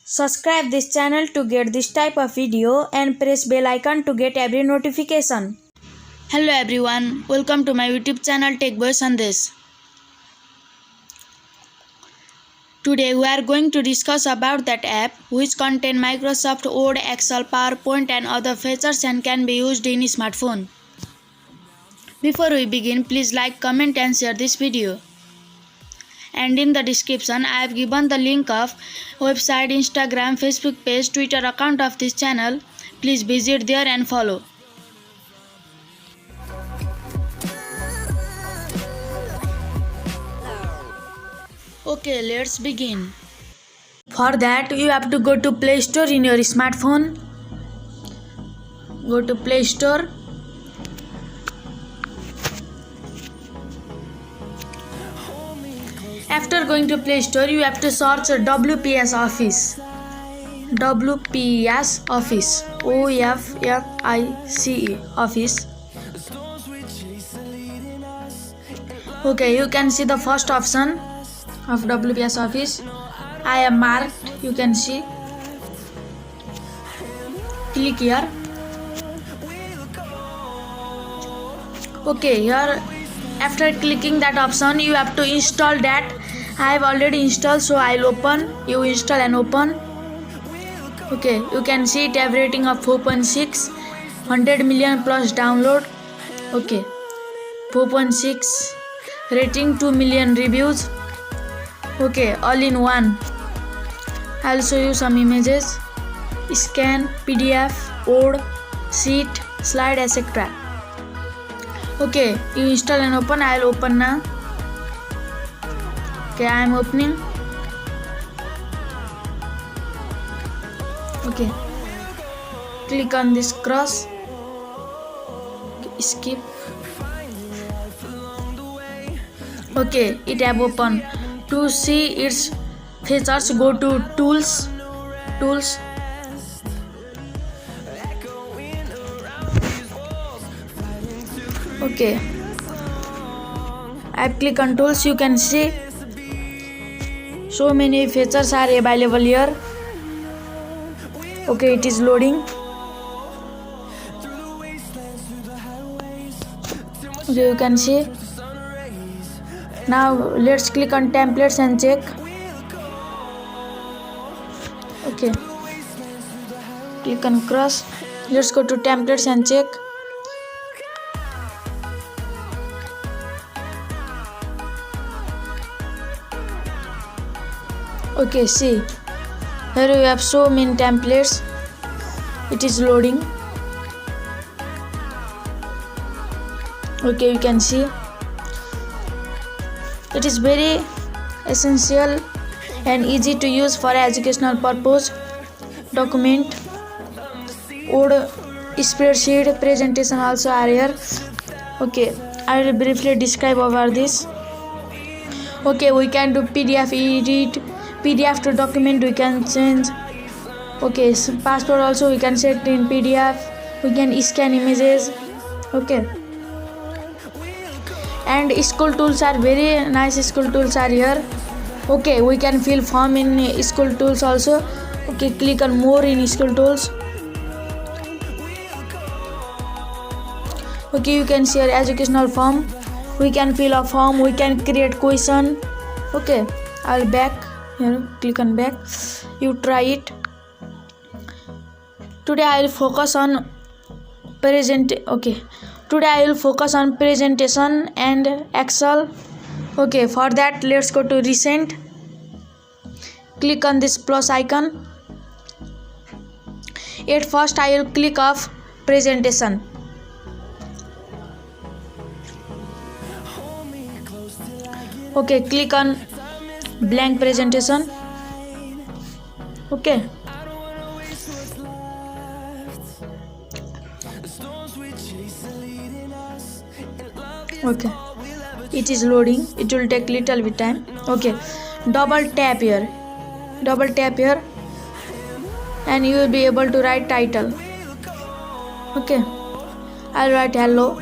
Subscribe this channel to get this type of video and press bell icon to get every notification. Hello everyone, welcome to my YouTube channel Tech Boy Sandesh. Today we are going to discuss about that app which contain Microsoft Word, Excel, PowerPoint and other features and can be used in a smartphone. Before we begin, please like, comment and share this video. And in the description I have given the link of website, Instagram, Facebook page, Twitter account of this channel. Please visit there and follow. Okay, let's begin. For that you have to go to Play Store in your smartphone. Go to Play Store. After going to Play Store, you have to search WPS Office. WPS Office. OFFICE Office. Okay, you can see the first option of WPS Office. I am marked, you can see. Click here. Okay, here after clicking that option you have to install that. I have already installed, so I'll open. You install and open. Okay, you can see it have rating of 4.6, 100 million plus download. Okay, 4.6 rating, 2 million reviews. Okay, all in one. I'll show you some images, scan, PDF, Word, sheet, slide, etc. Okay, you install and open. I'll open now. Okay, I am opening. Okay, click on this cross. Skip. Okay, it have opened. To see its features, go to Tools. Okay, I click on Tools. You can see so many features are available here. Okay, it is loading. Okay, you can see. Now let's click on templates and check. Okay, click on cross. Let's go to templates and check. Okay, see, here we have so many templates. It is loading. Okay, you can see it is very essential and easy to use for educational purpose. Document, Word, spreadsheet, presentation also are here. Okay, I will briefly describe over this. Okay, we can do PDF edit, PDF to document we can change. Okay, so passport also we can set in PDF. We can scan images. Okay, and school tools are very nice. School tools are here. Okay, we can fill form in school tools also. Okay, click on more in school tools. Okay, you can share educational form. We can fill a form. We can create question. Okay, I'll back here. Click on back. You try it. Today I will focus on Today I will focus on presentation and Excel. Okay, for that let's go to recent. Click on this plus icon. At first I will click off presentation. Okay, click on blank presentation. Okay. Okay, it is loading. It will take little bit time. Okay, double tap here and you will be able to write title. Okay, I'll write hello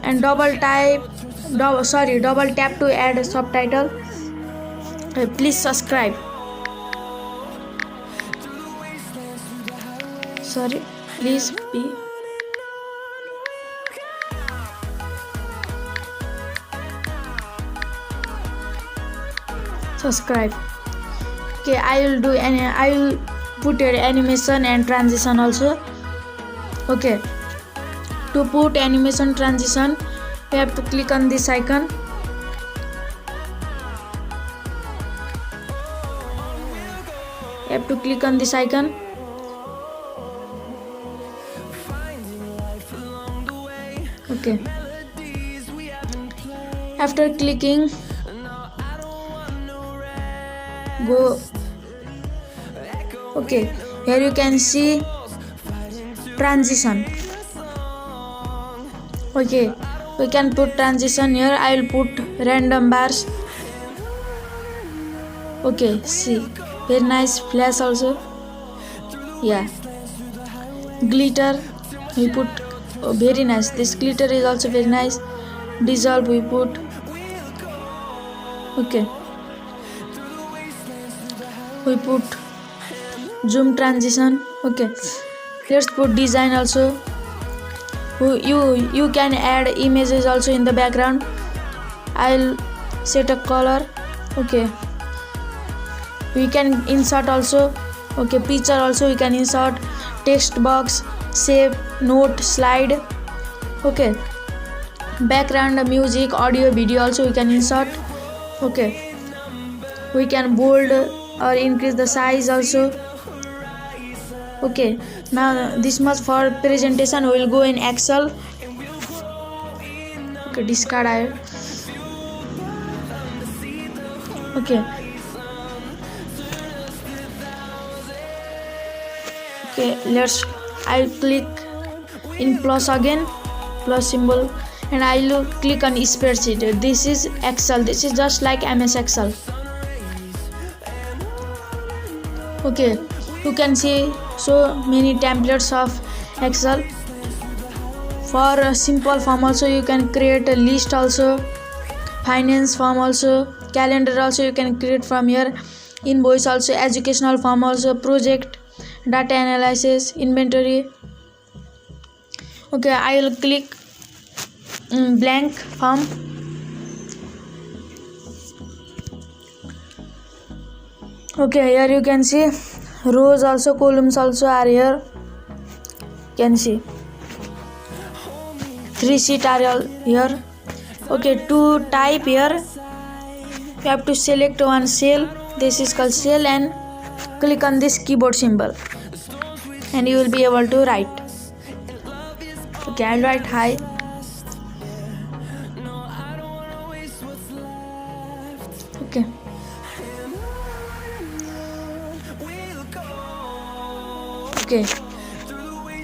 and double tap to add subtitle. Please subscribe. sorry, please be subscribe. Okay, I will put your animation and transition also. Okay, to put animation transition, you have to click on this icon. You have to click on this icon. Okay, after clicking, go. Okay, here you can see transition. Okay, we can put transition here. I will put random bars. Okay, see, very nice flash also. Yeah, glitter we put, very nice. This glitter is also very nice. Dissolve we put. Okay, we put zoom transition. Okay, let's put design also. You can add images also in the background. I'll set a color. Okay, we can insert also. Okay, picture also we can insert, text box, save, note, slide. Okay, background music, audio, video also we can insert. Okay, we can bold or increase the size also. Okay, now this much for presentation. We will go in Excel. Okay, discard I. Okay, let's. I'll click in plus again, plus symbol, and I'll click on spreadsheet. This is Excel. This is just like MS Excel. Okay, you can see so many templates of Excel. For a simple form also you can create a list also, finance form also, calendar also you can create from here, invoice also, educational form also, project, data analysis, inventory. Okay, I will click blank form. Okay, here you can see rows also, columns also are here. You can see 3 sheets are here. Okay, to type here you have to select one cell. This is called cell, and click on this keyboard symbol, and you will be able to write. Okay, I'll write hi. Okay, okay,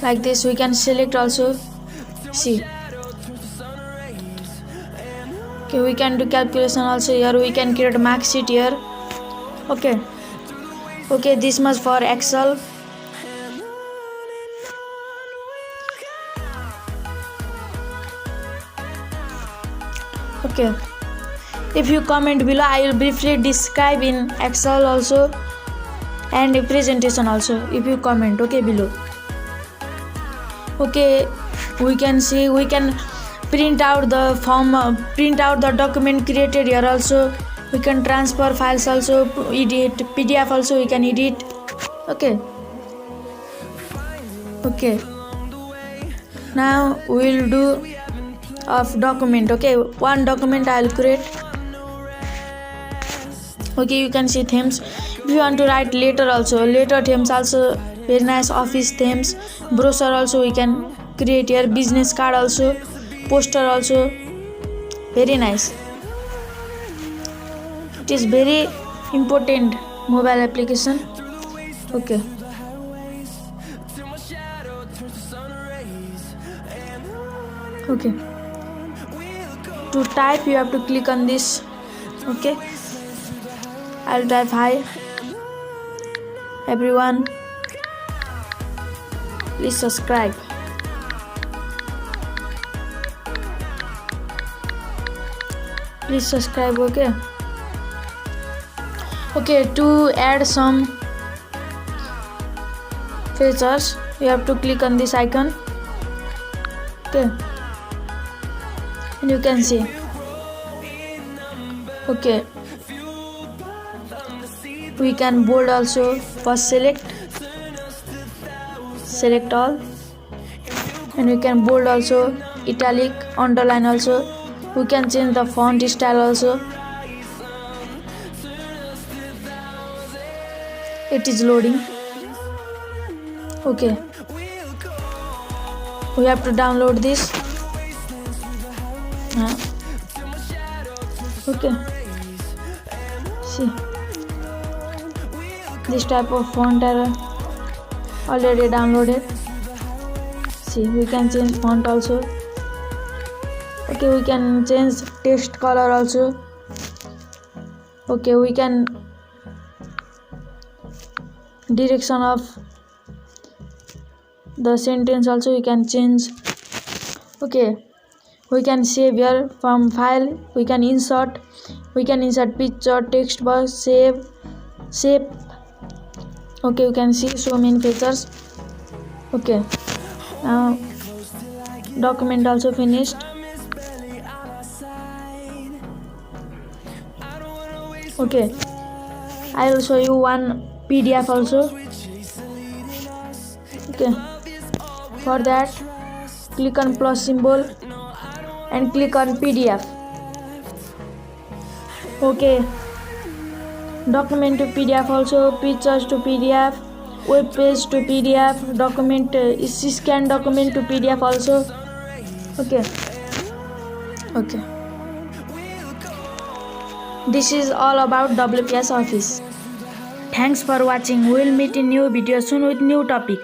like this we can select also. See, okay, we can do calculation also here. We can create a mark sheet here. Okay, this much for Excel. Okay, if you comment below, I will briefly describe in Excel also and presentation also. If you comment, okay, below. Okay, we can see we can print out the form, print out the document created here also. We can transfer files also, edit PDF also we can edit. Okay, now we will do of document. Okay, one document I will create. Okay, you can see themes. If you want to write letter also, letter themes also very nice. Office themes, brochure also we can create here. Business card also, poster also, very nice. It is very important mobile application. Okay, to type you have to click on this. Okay, I'll type hi everyone, please subscribe. Okay, to add some features, you have to click on this icon. Okay, and you can see. Okay, we can bold also. First select all, and we can bold also, italic, underline also. We can change the font style also. It is loading. Okay, we have to download this. Okay, see, this type of font are already downloaded. See, we can change font also. Okay, we can change text color also. Okay, we can direction of the sentence also we can change. Okay, we can save here from file. We can insert picture, text box, save. Okay, you can see so many features. Okay, now document also finished. Okay, I will show you one PDF also. Okay, for that click on plus symbol and click on PDF. Okay, document to PDF also, pictures to PDF, web page to PDF, document scan document to PDF also. Okay, this is all about WPS Office. Thanks for watching. We will meet in new video soon with new topic.